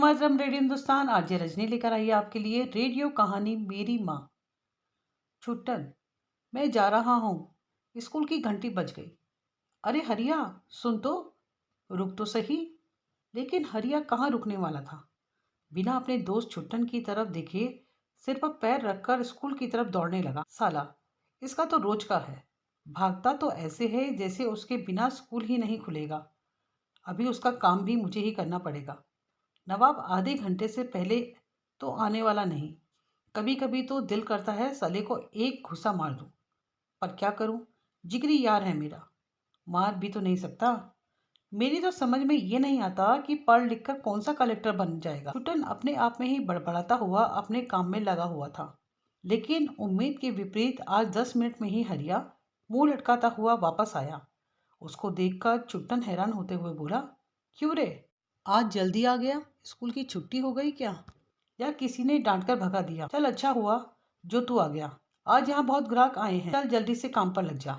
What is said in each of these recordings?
मातरम radio Hindustan. RJ Rajni लेकर आई है आपके लिए रेडियो कहानी मेरी माँ। छुट्टन, मैं जा रहा हूँ। स्कूल की घंटी बज गई। अरे हरिया, सुन तो, रुक तो सही। लेकिन हरिया कहाँ रुकने वाला था। बिना अपने दोस्त छुट्टन की तरफ देखे सिर पर पैर रखकर स्कूल की तरफ दौड़ने लगा। साला, इसका तो रोज का है। भागता तो ऐसे है जैसे उसके बिना स्कूल ही नहीं खुलेगा। अभी उसका काम भी मुझे ही करना पड़ेगा। नवाब आधे घंटे से पहले तो आने वाला नहीं। कभी कभी तो दिल करता है साले को एक घुसा मार दूं, पर क्या करूं, जिगरी यार है मेरा, मार भी तो नहीं सकता। मेरी तो समझ में ये नहीं आता कि पढ़ लिख कर कौन सा कलेक्टर बन जाएगा। छुटन अपने आप में ही बड़बड़ाता हुआ अपने काम में लगा हुआ था। लेकिन उम्मीद के विपरीत आज 10 मिनट में ही हरिया मुंह लटकाता हुआ वापस आया। उसको देखकर छुट्टन हैरान होते हुए बोला, क्यों रे, आज जल्दी आ गया? स्कूल की छुट्टी हो गई क्या, या किसी ने डांट कर भगा दिया? चल अच्छा हुआ जो तू आ गया। आज यहाँ बहुत ग्राहक आए हैं, चल जल्दी से काम पर लग जा।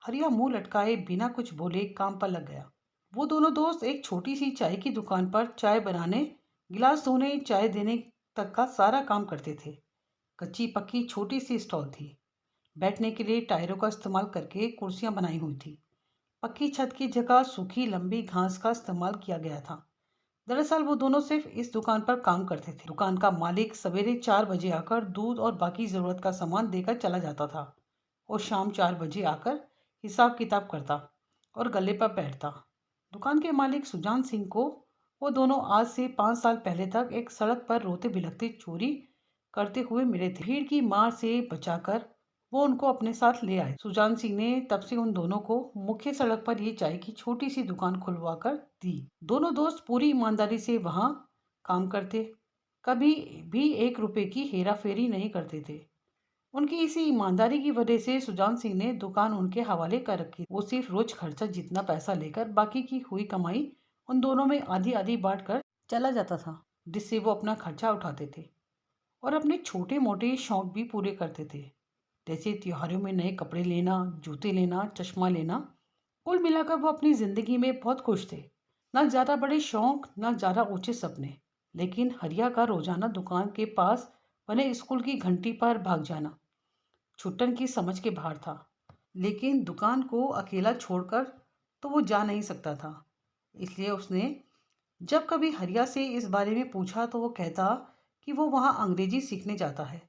हरिया मुंह लटकाए बिना कुछ बोले काम पर लग गया। वो दोनों दोस्त एक छोटी सी चाय की दुकान पर चाय बनाने, गिलास धोने, चाय देने तक का सारा काम करते थे। कच्ची पक्की छोटी सी स्टॉल थी। बैठने के लिए टायरों का इस्तेमाल करके कुर्सियां बनाई हुई थी। पक्की छत की जगह सूखी लंबी घास का इस्तेमाल किया गया था। दरअसल वो दोनों सिर्फ इस दुकान पर काम करते थे। दुकान का मालिक सवेरे 4 बजे आकर दूध और बाकी ज़रूरत का सामान देकर चला जाता था और शाम 4 बजे आकर हिसाब किताब करता और गले पर बैठता। दुकान के मालिक सुजान सिंह को वो दोनों आज से 5 साल पहले तक एक सड़क पर रोते बिलखते चोरी करते हुए मिले थे। भीड़ की मार से बचाकर वो उनको अपने साथ ले आए। सुजान सिंह ने तब से उन दोनों को मुख्य सड़क पर ये चाय की छोटी सी दुकान खुलवा कर दी। दोनों दोस्त पूरी ईमानदारी से वहां काम करते, कभी भी 1 रुपए की हेरा फेरी नहीं करते थे। उनकी इसी ईमानदारी की वजह से सुजान सिंह ने दुकान उनके हवाले कर रखी। वो सिर्फ रोज खर्चा जितना पैसा लेकर बाकी की हुई कमाई उन दोनों में आधी आधी बांट कर चला जाता था, जिससे वो अपना खर्चा उठाते थे और अपने छोटे मोटे शौक भी पूरे करते थे, जैसे त्योहारों में नए कपड़े लेना, जूते लेना, चश्मा लेना। कुल मिलाकर वो अपनी जिंदगी में बहुत खुश थे। ना ज़्यादा बड़े शौक, ना ज़्यादा ऊंचे सपने। लेकिन हरिया का रोजाना दुकान के पास बने स्कूल की घंटी पर भाग जाना छुट्टन की समझ के बाहर था। लेकिन दुकान को अकेला छोड़कर तो वो जा नहीं सकता था। इसलिए उसने जब कभी हरिया से इस बारे में पूछा तो वो कहता कि वो वहाँ अंग्रेजी सीखने जाता है।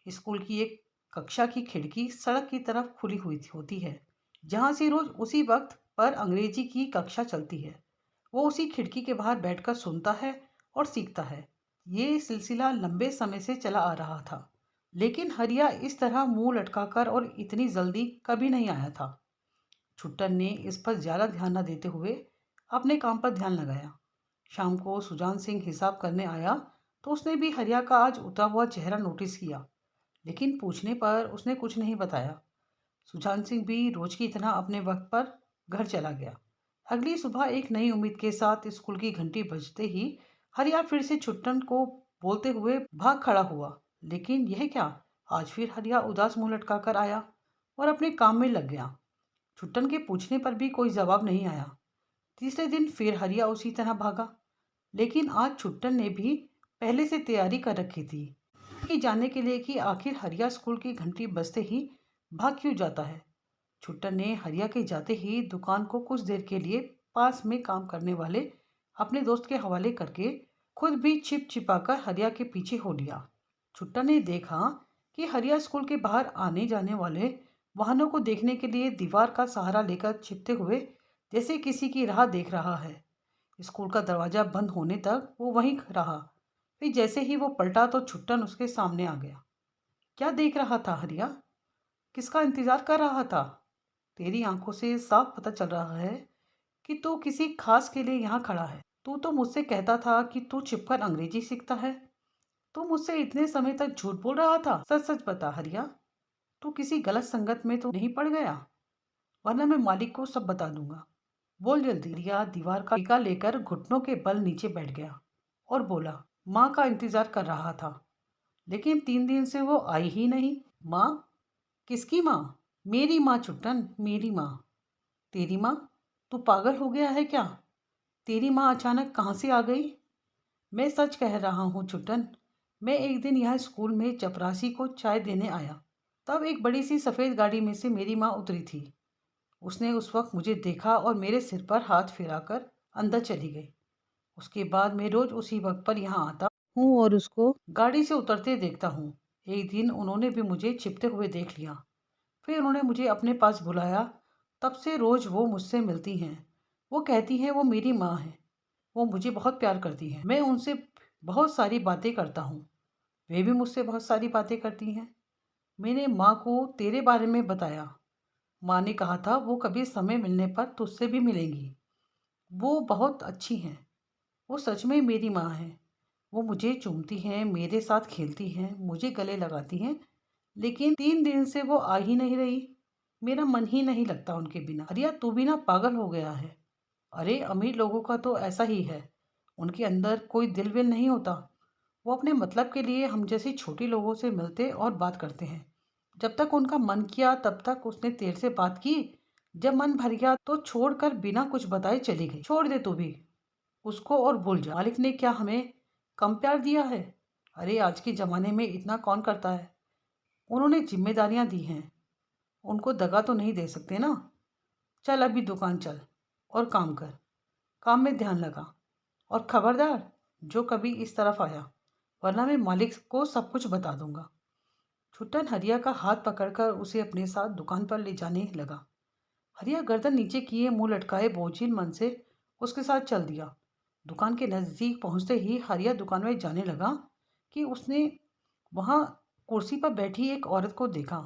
स्कूल की एक कक्षा की खिड़की सड़क की तरफ खुली हुई होती है, जहाँ से रोज उसी वक्त पर अंग्रेजी की कक्षा चलती है। वो उसी खिड़की के बाहर बैठकर सुनता है और सीखता है। ये सिलसिला लंबे समय से चला आ रहा था, लेकिन हरिया इस तरह मुंह लटकाकर और इतनी जल्दी कभी नहीं आया था। छुट्टन ने इस पर ज्यादा ध्यान न देते हुए अपने काम पर ध्यान लगाया। शाम को सुजान सिंह हिसाब करने आया तो उसने भी हरिया का आज उतरा हुआ चेहरा नोटिस किया, लेकिन पूछने पर उसने कुछ नहीं बताया। सुजान सिंह भी रोज की तरह अपने वक्त पर घर चला गया। अगली सुबह एक नई उम्मीद के साथ स्कूल की घंटी बजते ही हरिया फिर से छुट्टन को बोलते हुए भाग खड़ा हुआ। लेकिन यह क्या, आज फिर हरिया उदास मुंह लटकाकर आया और अपने काम में लग गया। छुट्टन के पूछने पर भी कोई जवाब नहीं आया। तीसरे दिन फिर हरिया उसी तरह भागा, लेकिन आज छुट्टन ने भी पहले से तैयारी कर रखी थी कि जानने के लिए कि आखिर हरिया स्कूल की घंटी बजते ही भाग क्यों जाता है। छुट्टन ने हरिया के जाते ही दुकान को कुछ देर के लिए पास में काम करने वाले अपने दोस्त के हवाले करके खुद भी छिप छिपाकर हरिया के पीछे हो लिया। छुट्टन ने देखा कि हरिया स्कूल के बाहर आने जाने वाले वाहनों को देखने के लिए दीवार का सहारा लेकर छिपते हुए जैसे किसी की राह देख रहा है। स्कूल का दरवाजा बंद होने तक वो वहीं रहा। फिर जैसे ही वो पलटा तो छुट्टन उसके सामने आ गया। क्या देख रहा था हरिया? किसका इंतजार कर रहा था? तेरी आंखों से साफ पता चल रहा है कि तू किसी खास के लिए यहाँ खड़ा है। तू तो मुझसे कहता था कि तू छिपकर अंग्रेजी सीखता है। तू मुझसे इतने समय तक झूठ बोल रहा था। सच सच बता हरिया, तू किसी गलत संगत में तो नहीं पड़ गया? वरना मैं मालिक को सब बता दूंगा। बोल जल्दी। हरिया दीवार का टीका लेकर घुटनों के बल नीचे बैठ गया और बोला, माँ का इंतजार कर रहा था, लेकिन 3 दिन से वो आई ही नहीं। माँ? किसकी माँ? मेरी माँ छुट्टन, मेरी माँ। तेरी माँ? तू पागल हो गया है क्या? तेरी माँ अचानक कहाँ से आ गई? मैं सच कह रहा हूँ छुट्टन। मैं एक दिन यहाँ स्कूल में चपरासी को चाय देने आया। तब एक बड़ी सी सफ़ेद गाड़ी में से मेरी माँ उतरी थी। उसने उस वक्त मुझे देखा और मेरे सिर पर हाथ फिराकर अंदर चली गई। उसके बाद मैं रोज उसी वक्त पर यहाँ आता हूँ और उसको गाड़ी से उतरते देखता हूँ। एक दिन उन्होंने भी मुझे छिपते हुए देख लिया। फिर उन्होंने मुझे अपने पास बुलाया। तब से रोज वो मुझसे मिलती हैं। वो कहती हैं वो मेरी माँ है। वो मुझे बहुत प्यार करती हैं। मैं उनसे बहुत सारी बातें करता हूँ। वे भी मुझसे बहुत सारी बातें करती हैं। मैंने माँ को तेरे बारे में बताया। माँ ने कहा था वो कभी समय मिलने पर तुझसे भी मिलेंगी। वो बहुत अच्छी हैं। वो सच में मेरी माँ है। वो मुझे चूमती हैं, मेरे साथ खेलती हैं, मुझे गले लगाती हैं। लेकिन 3 दिन से वो आ ही नहीं रही। मेरा मन ही नहीं लगता उनके बिना। अरिया तू भी ना पागल हो गया है। अरे अमीर लोगों का तो ऐसा ही है। उनके अंदर कोई दिल विल नहीं होता। वो अपने मतलब के लिए हम जैसे छोटे लोगों से मिलते और बात करते हैं। जब तक उनका मन किया तब तक उसने तेरे से बात की। जब मन भर गया तो छोड़कर बिना कुछ बताए चली गई। छोड़ दे तू भी उसको और भूल जा। मालिक ने क्या हमें कम प्यार दिया है? अरे आज के ज़माने में इतना कौन करता है। उन्होंने जिम्मेदारियां दी हैं। उनको दगा तो नहीं दे सकते ना। चल अभी दुकान चल और काम कर। काम में ध्यान लगा। और खबरदार जो कभी इस तरफ आया, वरना मैं मालिक को सब कुछ बता दूंगा। छुट्टन हरिया का हाथ पकड़कर उसे अपने साथ दुकान पर ले जाने लगा। हरिया गर्दन नीचे किए मुंह लटकाए बोझिल मन से उसके साथ चल दिया। दुकान के नज़दीक पहुंचते ही हरिया दुकान में जाने लगा कि उसने वहां कुर्सी पर बैठी एक औरत को देखा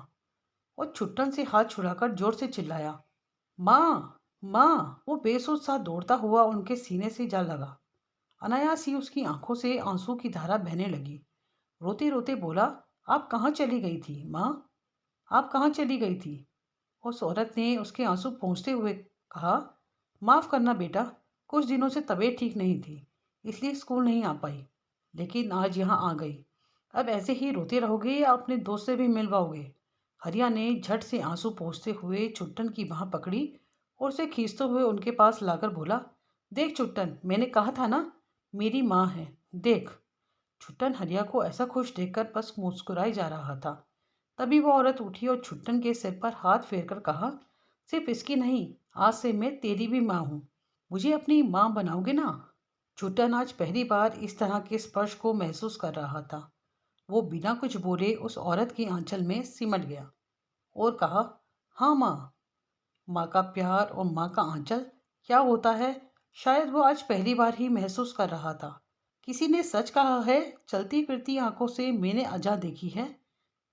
और छुट्टन से हाथ छुड़ाकर जोर से चिल्लाया, माँ माँ। वो बेसुध सा दौड़ता हुआ उनके सीने से जा लगा। अनायास ही उसकी आंखों से आंसू की धारा बहने लगी। रोते रोते बोला, आप कहाँ चली गई थी माँ? आप कहाँ चली गई थी? उस औरत ने उसके आंसू पोंछते हुए कहा, माफ़ करना बेटा, कुछ दिनों से तबीयत ठीक नहीं थी, इसलिए स्कूल नहीं आ पाई। लेकिन आज यहाँ आ गई। अब ऐसे ही रोते रहोगे या अपने दोस्त से भी मिल पाओगे? हरिया ने झट से आंसू पोंछते हुए छुट्टन की बाह पकड़ी और उसे खींचते हुए उनके पास लाकर बोला, देख छुट्टन, मैंने कहा था ना मेरी माँ है, देख। छुट्टन हरिया को ऐसा खुश देखकर बस मुस्कुराई जा रहा था। तभी वो औरत उठी और छुट्टन के सिर पर हाथ फेरकर कहा, सिर्फ इसकी नहीं, आज से मैं तेरी भी माँ हूँ। मुझे अपनी माँ बनाओगे ना? छुट्टन आज पहली बार इस तरह के स्पर्श को महसूस कर रहा था। वो बिना कुछ बोले उस औरत की आंचल में सिमट गया और कहा, हाँ माँ। माँ का प्यार और माँ का आंचल क्या होता है, शायद वो आज पहली बार ही महसूस कर रहा था। किसी ने सच कहा है, चलती फिरती आंखों से मैंने अजा देखी है।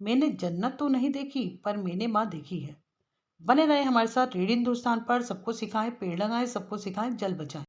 मैंने जन्नत तो नहीं देखी पर मैंने माँ देखी है। बने रहे हमारे साथ रेडियो हिंदुस्तान पर। सबको सिखाएं, पेड़ लगाएं, सबको सिखाएं, जल बचाएं।